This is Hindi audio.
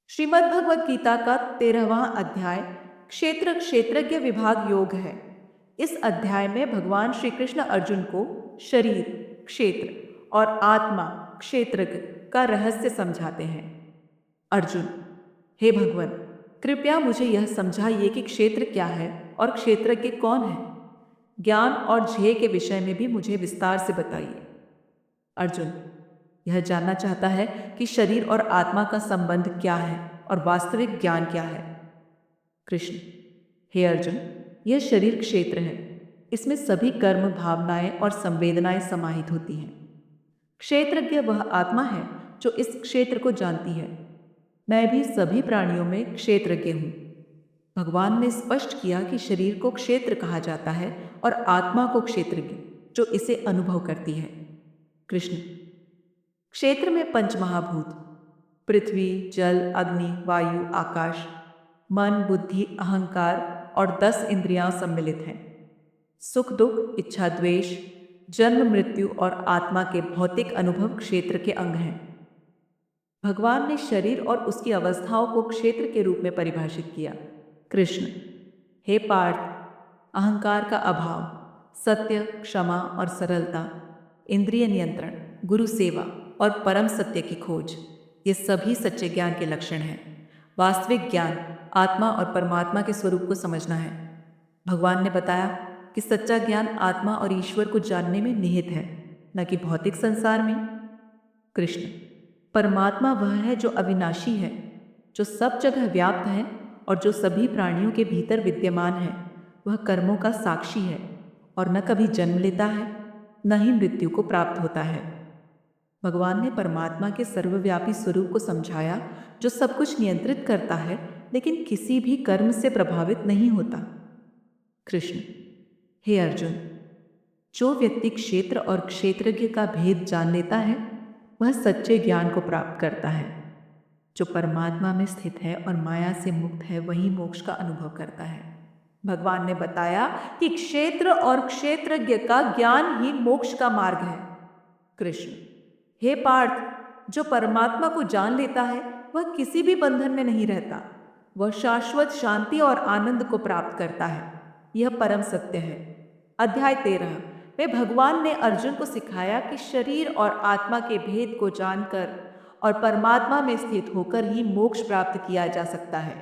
श्रीमद् भगवत गीता का 13वां अध्याय क्षेत्र क्षेत्रज्ञ विभाग योग है। इस अध्याय में भगवान श्री कृष्ण अर्जुन को शरीर क्षेत्र और आत्मा क्षेत्रज्ञ का रहस्य समझाते हैं। अर्जुन, हे भगवान, कृपया मुझे यह समझाइए कि क्षेत्र क्या है और क्षेत्रज्ञ कौन है। ज्ञान और ध्येय के विषय में भी मुझे विस्तार से बताइए। अर्जुन यह जानना चाहता है कि शरीर और आत्मा का संबंध क्या है और वास्तविक ज्ञान क्या है। कृष्ण, हे अर्जुन, यह शरीर क्षेत्र है। इसमें सभी कर्म, भावनाएं और संवेदनाएं समाहित होती हैं। क्षेत्रज्ञ वह आत्मा है जो इस क्षेत्र को जानती है। मैं भी सभी प्राणियों में क्षेत्रज्ञ हूँ। भगवान ने स्पष्ट किया कि शरीर को क्षेत्र कहा जाता है और आत्मा को क्षेत्रज्ञ, जो इसे अनुभव करती है। कृष्ण, क्षेत्र में पंचमहाभूत पृथ्वी, जल, अग्नि, वायु, आकाश, मन, बुद्धि, अहंकार और 10 इंद्रियां सम्मिलित हैं। सुख दुख, इच्छा द्वेष, जन्म मृत्यु और आत्मा के भौतिक अनुभव क्षेत्र के अंग हैं। भगवान ने शरीर और उसकी अवस्थाओं को क्षेत्र के रूप में परिभाषित किया। कृष्ण, हे पार्थ, अहंकार का अभाव, सत्य, क्षमा और सरलता, इंद्रिय नियंत्रण, गुरु सेवा और परम सत्य की खोज, ये सभी सच्चे ज्ञान के लक्षण हैं। वास्तविक ज्ञान आत्मा और परमात्मा के स्वरूप को समझना है। भगवान ने बताया कि सच्चा ज्ञान आत्मा और ईश्वर को जानने में निहित है, न कि भौतिक संसार में। कृष्ण, परमात्मा वह है जो अविनाशी है, जो सब जगह व्याप्त है और जो सभी प्राणियों के भीतर विद्यमान है। वह कर्मों का साक्षी है और न कभी जन्म लेता है, न ही मृत्यु को प्राप्त होता है। भगवान ने परमात्मा के सर्वव्यापी स्वरूप को समझाया, जो सब कुछ नियंत्रित करता है लेकिन किसी भी कर्म से प्रभावित नहीं होता। कृष्ण, हे अर्जुन, जो व्यक्ति क्षेत्र और क्षेत्रज्ञ का भेद जान लेता है वह सच्चे ज्ञान को प्राप्त करता है। जो परमात्मा में स्थित है और माया से मुक्त है वही मोक्ष का अनुभव करता है। भगवान ने बताया कि क्षेत्र और क्षेत्रज्ञ का ज्ञान ही मोक्ष का मार्ग है। कृष्ण, हे पार्थ, जो परमात्मा को जान लेता है वह किसी भी बंधन में नहीं रहता। वह शाश्वत शांति और आनंद को प्राप्त करता है। यह परम सत्य है। अध्याय 13 में भगवान ने अर्जुन को सिखाया कि शरीर और आत्मा के भेद को जानकर और परमात्मा में स्थित होकर ही मोक्ष प्राप्त किया जा सकता है।